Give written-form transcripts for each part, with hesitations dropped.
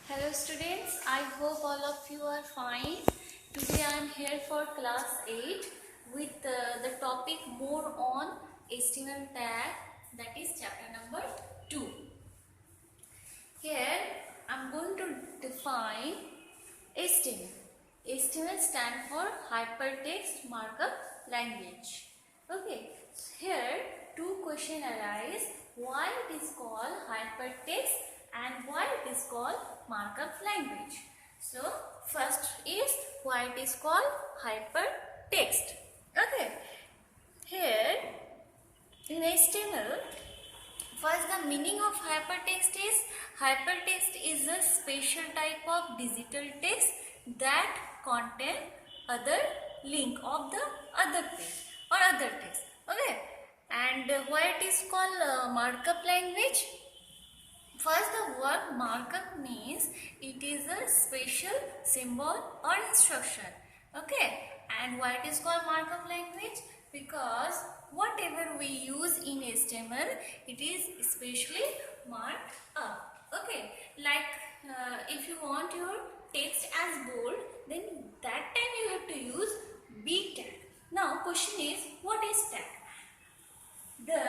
Hello students, I hope all of you are fine. Today I am here for class 8 with the topic more on HTML tag, that is chapter number 2. Here I am going to define HTML. HTML stands for Hypertext Markup Language. Okay, here two questions arise: why it is called hypertext and why it is called markup language. So first is why it is called hypertext. Okay, here in HTML, first the meaning of hypertext is a special type of digital text that contain other link of the other page or other text. Okay, and why it is called markup language? First, the word markup means it is a special symbol or instruction. Okay, and why it is called markup language? Because whatever we use in HTML, it is specially marked up. Okay, like if you want your text as bold, then that time you have to use big tag. Now, question is, what is tag? The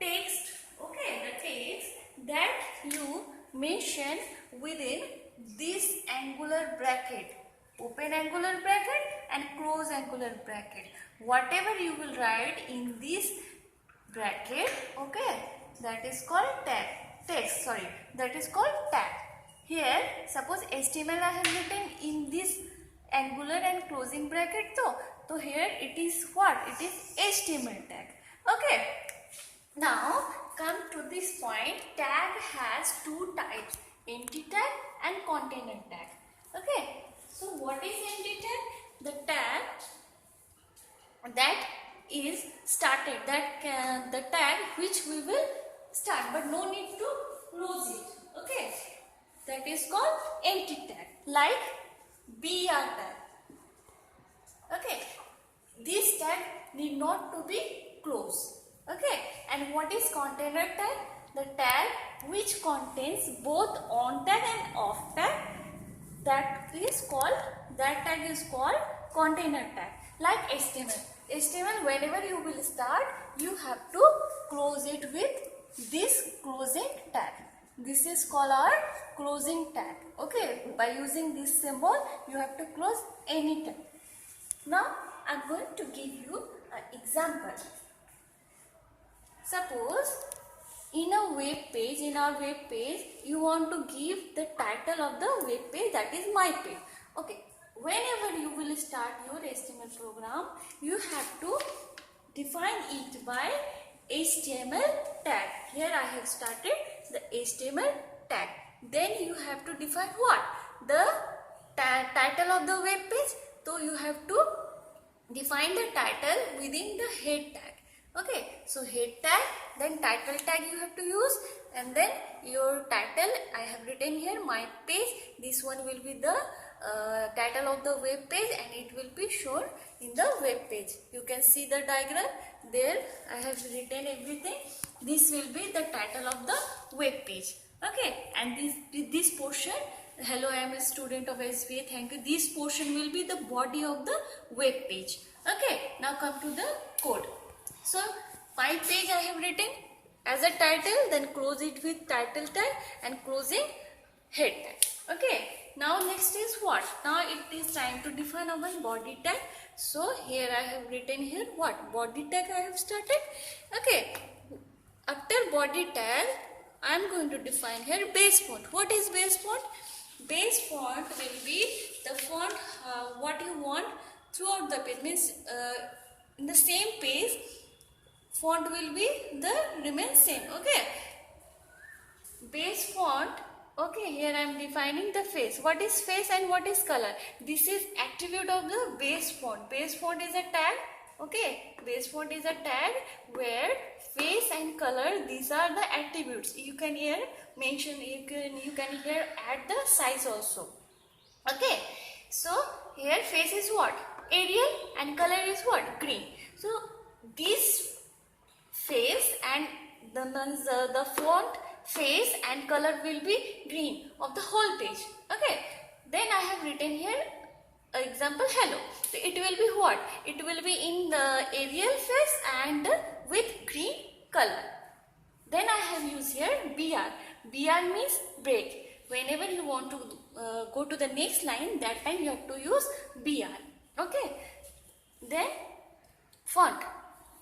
text, okay, the text that you mention within this angular bracket, open angular bracket and close angular bracket. Whatever you will write in this bracket, okay, that is called tag. Text, sorry, that is called tag. Here, suppose HTML I have written in this angular and closing bracket, so here it is what? It is HTML tag. Okay. Now come to this point. Tag has two types: empty tag and container tag. Okay. So what is empty tag? The tag that is started, the tag which we will start, but no need to close it. Okay. That is called empty tag, like BR tag. Okay. This tag need not to be closed. Okay, and what is container tag? The tag which contains both on tag and off tag, that tag is called container tag. Like HTML. HTML, whenever you will start, you have to close it with this closing tag. This is called our closing tag. Okay, by using this symbol, you have to close any tag. Now, I am going to give you an example. Suppose in our web page, you want to give the title of the web page, that is my page. Okay, whenever you will start your HTML program, you have to define it by HTML tag. Here I have started the HTML tag. Then you have to define what? The title of the web page. So you have to define the title within the head tag. Okay, so head tag, then title tag you have to use, and then your title, I have written here my page. This one will be the title of the web page and it will be shown in the web page. You can see the diagram there. I have written everything. This will be the title of the web page. Okay, and this portion, hello, I am a student of SVA, thank you. This portion will be the body of the web page. Okay, now come to the code. So, my page I have written as a title, then close it with title tag and closing head tag. Okay, now next is what? Now it is time to define our body tag. So, here I have written here what? Body tag I have started. Okay, after body tag, I am going to define here base font. What is base font? Base font will be the font what you want throughout the page. Means in the same page, font will be remain same. Okay, base font. Okay, here I am defining the face. What is face and what is color? This is attribute of the base font. Base font is a tag. Okay, base font is a tag where face and color, these are the attributes. You can here mention, you can here add the size also. Okay, so here face is what? Arial, and color is what? Green. So this face and the font face and color will be green of the whole page. Okay, then I have written here example hello. So it will be what? It will be in the Arial face and with green color. Then I have used here BR. BR means break. Whenever you want to go to the next line, that time you have to use BR. Okay. Then font.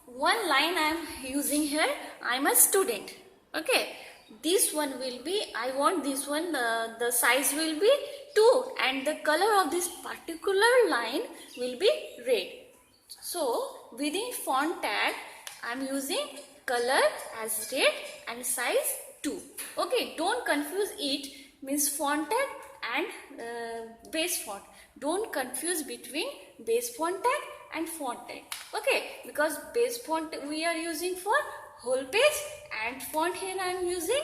One line I am using here. I am a student. Okay. This one will be, I want this one, the size will be 2 and the color of this particular line will be red. So within font tag, I am using color as red and size 2. Okay, don't confuse it, means font tag and base font. Don't confuse between base font tag and font tag. Okay, because base font we are using for whole page and font here I am using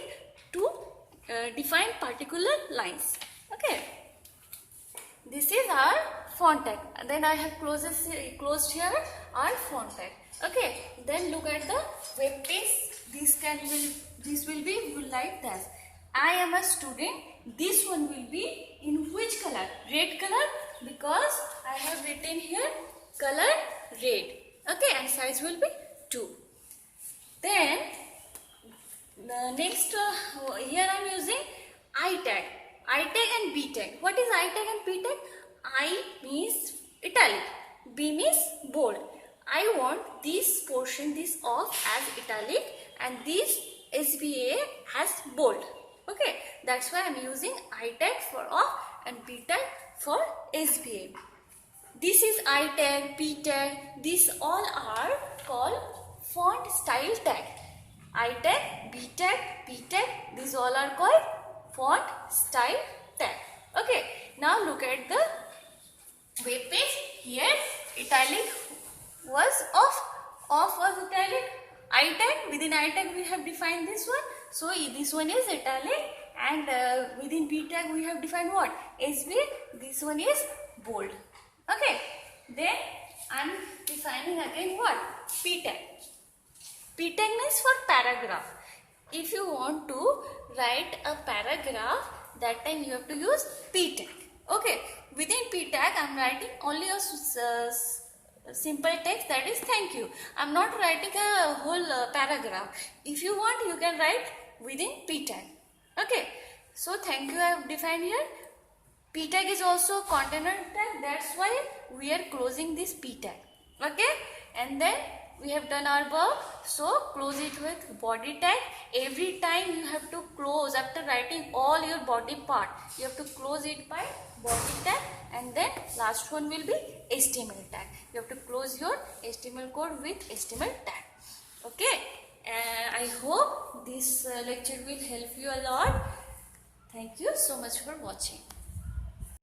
to define particular lines. Okay, this is our font tag. And then I have closed here our font tag. Okay, then look at the web page. This will be like that. I am a student. This one will be in which color? Red color, because I have written here color red. Okay, and size will be 2. Then the next here I am using I tag and B tag. What is I tag and B tag? I means italic, B means bold. I want this portion, this off as italic and this SBA as bold. Okay, that's why I am using I tag for off and B tag for SBA. This is I tag, B tag. These all are called font style tag. I tag, B tag, P tag. These all are called font style tag. Okay, now look at the web page. Here italic was off was italic. I tag, within I tag we have defined this one. So this one is italic and within B tag we have defined what? SB. This one is bold. Okay, then I am defining again what? P tag. P tag means for paragraph. If you want to write a paragraph, that time you have to use P tag. Okay, within P tag I am writing only a simple text, that is thank you. I am not writing a whole paragraph. If you want, you can write within P tag. Okay, so thank you I have defined here. P tag is also container tag, that's why we are closing this P tag. Okay, and then we have done our work, so close it with body tag. Every time you have to close, after writing all your body part, you have to close it by body tag, and then last one will be HTML tag. You have to close your HTML code with HTML tag. Okay, I hope this lecture will help you a lot. Thank you so much for watching.